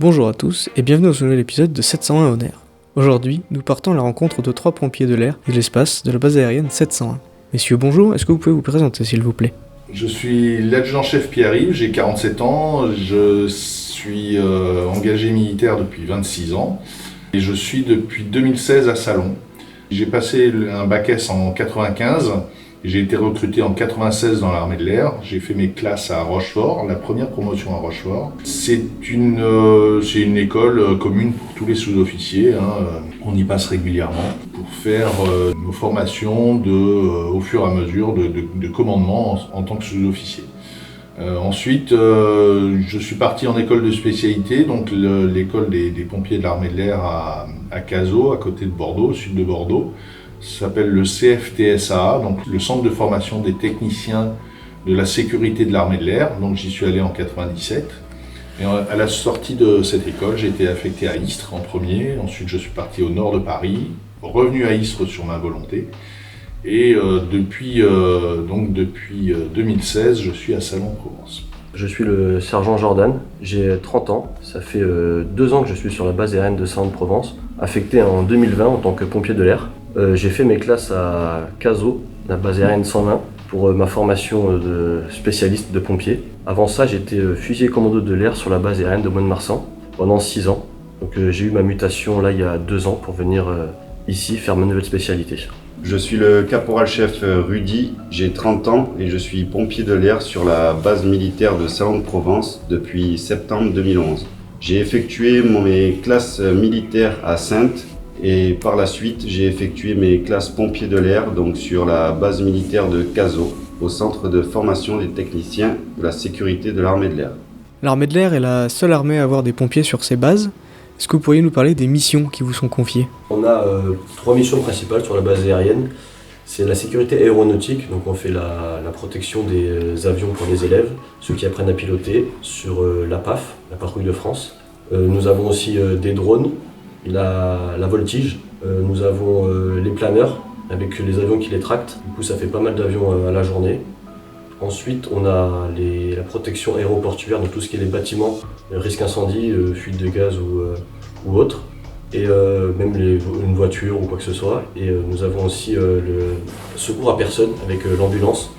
Bonjour à tous et bienvenue dans ce nouvel épisode de 701 en air. Aujourd'hui, nous partons à la rencontre de 3 pompiers de l'air et de l'espace de la base aérienne 701. Messieurs, bonjour, est-ce que vous pouvez vous présenter s'il vous plaît ? Je suis l'adjudant-chef Pierre-Yves, j'ai 47 ans, je suis engagé militaire depuis 26 ans et je suis depuis 2016 à Salon. J'ai passé un bac S en 95, j'ai été recruté en 96 dans l'armée de l'air, j'ai fait mes classes à Rochefort, la première promotion à Rochefort. C'est une école commune pour tous les sous-officiers, on y passe régulièrement pour faire nos formations au fur et à mesure de commandement en tant que sous-officier. Ensuite, je suis parti en école de spécialité, donc l'école des pompiers de l'armée de l'air à Cazaux, à côté de Bordeaux, au sud de Bordeaux. Ça s'appelle le CFTSA, donc le centre de formation des techniciens de la sécurité de l'armée de l'air. Donc j'y suis allé en 97. Et à la sortie de cette école, j'ai été affecté à Istres en premier. Ensuite, je suis parti au nord de Paris, revenu à Istres sur ma volonté. Et depuis 2016, je suis à Salon-de-Provence. Je suis le sergent Jordan, j'ai 30 ans. Ça fait 2 ans que je suis sur la base aérienne de Salon-de-Provence, affecté en 2020 en tant que pompier de l'air. J'ai fait mes classes à Cazaux, la base aérienne 120, pour ma formation de spécialiste de pompier. Avant ça, j'étais fusilier commando de l'air sur la base aérienne de Mont-de-Marsan pendant 6 ans. Donc j'ai eu ma mutation là il y a 2 ans pour venir ici faire ma nouvelle spécialité. Je suis le caporal-chef Rudy, j'ai 30 ans et je suis pompier de l'air sur la base militaire de Salon-de-Provence depuis septembre 2011. J'ai effectué mes classes militaires à Saintes et par la suite j'ai effectué mes classes pompiers de l'air donc sur la base militaire de Cazaux, au centre de formation des techniciens de la sécurité de l'armée de l'air. L'armée de l'air est la seule armée à avoir des pompiers sur ses bases. Est-ce que vous pourriez nous parler des missions qui vous sont confiées ? On a 3 missions principales sur la base aérienne. C'est la sécurité aéronautique, donc on fait la protection des avions pour les élèves, ceux qui apprennent à piloter, sur la PAF, la patrouille de France. Nous avons aussi des drones, la voltige, nous avons les planeurs avec les avions qui les tractent, du coup ça fait pas mal d'avions à la journée. Ensuite on a la protection aéroportuaire, donc tout ce qui est les bâtiments, risque incendie, fuite de gaz ou autre, et même une voiture ou quoi que ce soit. Et nous avons aussi le secours à personne avec l'ambulance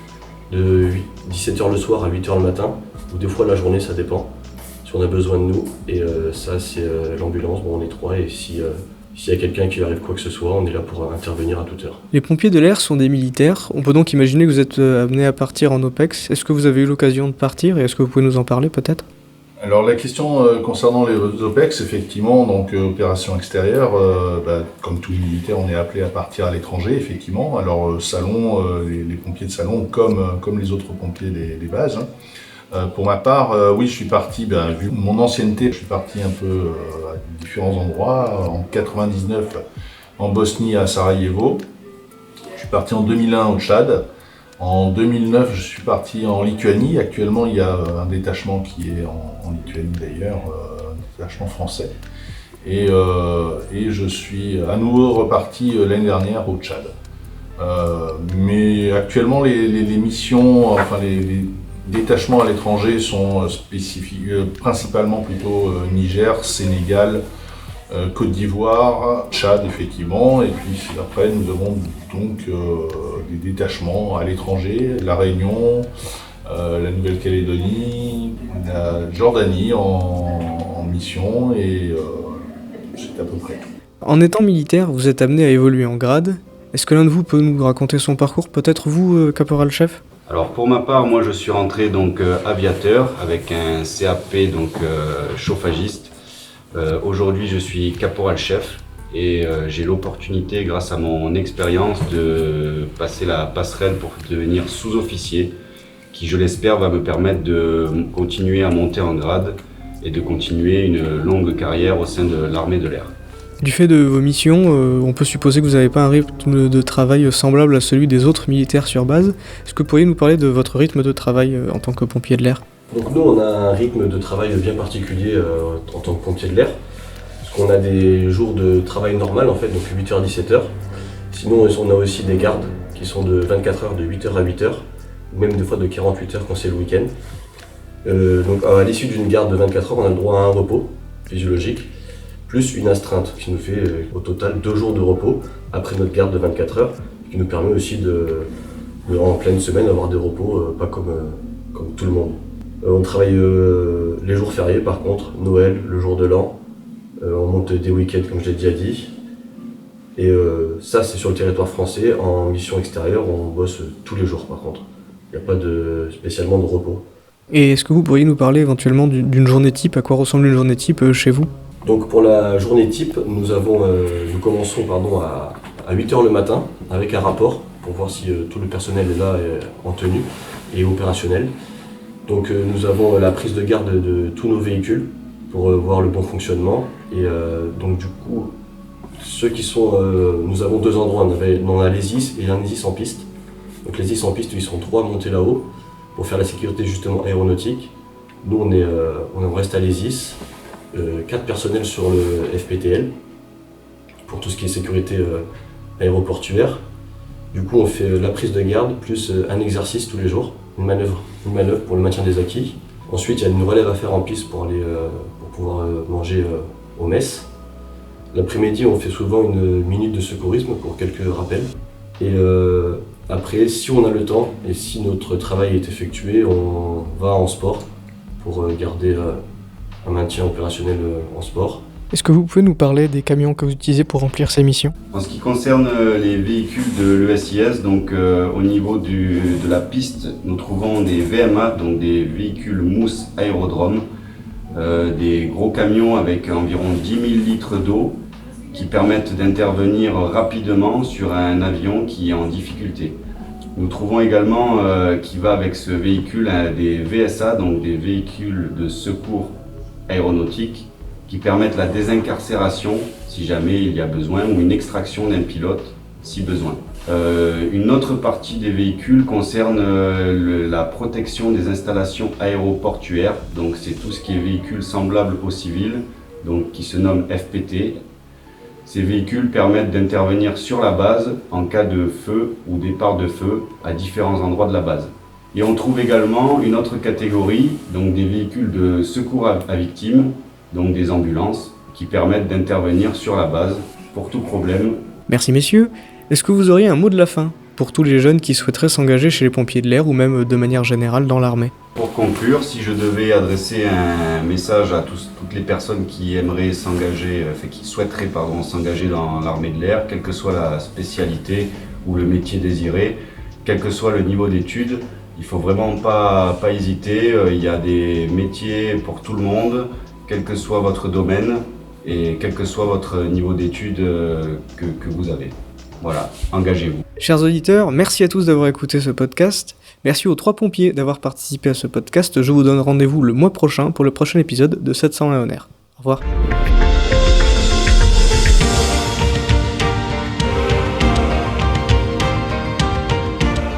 de 17h le soir à 8h le matin, ou des fois la journée, ça dépend, si on a besoin de nous. Et ça c'est l'ambulance, on est 3 et s'il y a quelqu'un qui lui arrive quoi que ce soit, on est là pour intervenir à toute heure. Les pompiers de l'air sont des militaires, on peut donc imaginer que vous êtes amené à partir en OPEX. Est-ce que vous avez eu l'occasion de partir et est-ce que vous pouvez nous en parler peut-être ? Alors la question concernant les OPEX, effectivement, donc opération extérieure, comme tout militaire, on est appelé à partir à l'étranger, effectivement. Alors Salon, les pompiers de Salon, comme les autres pompiers des bases. Pour ma part, oui, je suis parti, vu mon ancienneté, je suis parti un peu à différents endroits. En 99, en Bosnie, à Sarajevo. Je suis parti en 2001 au Tchad. En 2009, je suis parti en Lituanie. Actuellement, il y a un détachement qui est en Lituanie d'ailleurs, un détachement français. Et je suis à nouveau reparti l'année dernière au Tchad. Mais actuellement, les missions, enfin les détachements à l'étranger sont spécifiques, principalement plutôt Niger, Sénégal, Côte d'Ivoire, Tchad effectivement, et puis après nous avons donc des détachements à l'étranger, la Réunion, la Nouvelle-Calédonie, la Jordanie en mission, et c'est à peu près tout. En étant militaire, vous êtes amené à évoluer en grade. Est-ce que l'un de vous peut nous raconter son parcours, peut-être vous, caporal-chef ? Alors pour ma part, moi je suis rentré donc aviateur avec un CAP donc chauffagiste. Aujourd'hui je suis caporal-chef et j'ai l'opportunité grâce à mon expérience de passer la passerelle pour devenir sous-officier qui je l'espère va me permettre de continuer à monter en grade et de continuer une longue carrière au sein de l'armée de l'air. Du fait de vos missions, on peut supposer que vous n'avez pas un rythme de travail semblable à celui des autres militaires sur base. Est-ce que vous pourriez nous parler de votre rythme de travail en tant que pompier de l'air ? Donc nous on a un rythme de travail bien particulier en tant que pompier de l'air. Parce qu'on a des jours de travail normal en fait, donc 8h-17h. Sinon on a aussi des gardes qui sont de 24h de 8h à 8h, ou même des fois de 48h quand c'est le week-end. Donc à l'issue d'une garde de 24 heures, on a le droit à un repos. physiologique, plus une astreinte qui nous fait au total 2 jours de repos après notre garde de 24 heures, qui nous permet aussi en pleine semaine d'avoir des repos, pas comme tout le monde. On travaille les jours fériés par contre, Noël, le jour de l'an, on monte des week-ends comme je l'ai déjà dit. Et ça c'est sur le territoire français. En mission extérieure on bosse tous les jours par contre. Il n'y a pas spécialement de repos. Et est-ce que vous pourriez nous parler éventuellement d'une journée type? À quoi ressemble une journée type chez vous? Donc pour la journée type, nous commençons à 8h le matin avec un rapport pour voir si tout le personnel est là en tenue et opérationnel. Donc nous avons la prise de garde de tous nos véhicules pour voir le bon fonctionnement. Et donc du coup, nous avons 2 endroits, on a les IS et un IS en piste. Donc les IS en piste, ils sont 3 montés là-haut pour faire la sécurité justement aéronautique. Nous on reste à l'ESIS, 4 personnels sur le FPTL pour tout ce qui est sécurité aéroportuaire. Du coup on fait la prise de garde plus un exercice tous les jours, une manœuvre pour le maintien des acquis. Ensuite il y a une relève à faire en piste pour pouvoir manger au mess. L'après-midi on fait souvent une minute de secourisme pour quelques rappels. Et après, si on a le temps et si notre travail est effectué, on va en sport pour garder un maintien opérationnel en sport. Est-ce que vous pouvez nous parler des camions que vous utilisez pour remplir ces missions? En ce qui concerne les véhicules de l'ESIS, donc au niveau de la piste, nous trouvons des VMA, donc des véhicules mousse aérodrome, des gros camions avec environ 10 000 litres d'eau qui permettent d'intervenir rapidement sur un avion qui est en difficulté. Nous trouvons également qui va avec ce véhicule des VSA, donc des véhicules de secours aéronautique, qui permettent la désincarcération si jamais il y a besoin ou une extraction d'un pilote si besoin. Une autre partie des véhicules concerne la protection des installations aéroportuaires, donc c'est tout ce qui est véhicule semblable aux civils, donc qui se nomme FPT. Ces véhicules permettent d'intervenir sur la base en cas de feu ou départ de feu à différents endroits de la base. Et on trouve également une autre catégorie, donc des véhicules de secours à victimes, donc des ambulances, qui permettent d'intervenir sur la base pour tout problème. Merci messieurs. Est-ce que vous auriez un mot de la fin pour tous les jeunes qui souhaiteraient s'engager chez les pompiers de l'air ou même de manière générale dans l'armée? Pour conclure, si je devais adresser un message à toutes les personnes qui aimeraient qui souhaiteraient s'engager dans l'armée de l'air, quelle que soit la spécialité ou le métier désiré, quel que soit le niveau d'études, il ne faut vraiment pas hésiter. Il y a des métiers pour tout le monde, quel que soit votre domaine et quel que soit votre niveau d'études que vous avez. Voilà, engagez-vous. Chers auditeurs, merci à tous d'avoir écouté ce podcast. Merci aux 3 pompiers d'avoir participé à ce podcast. Je vous donne rendez-vous le mois prochain pour le prochain épisode de 701 en air. Au revoir.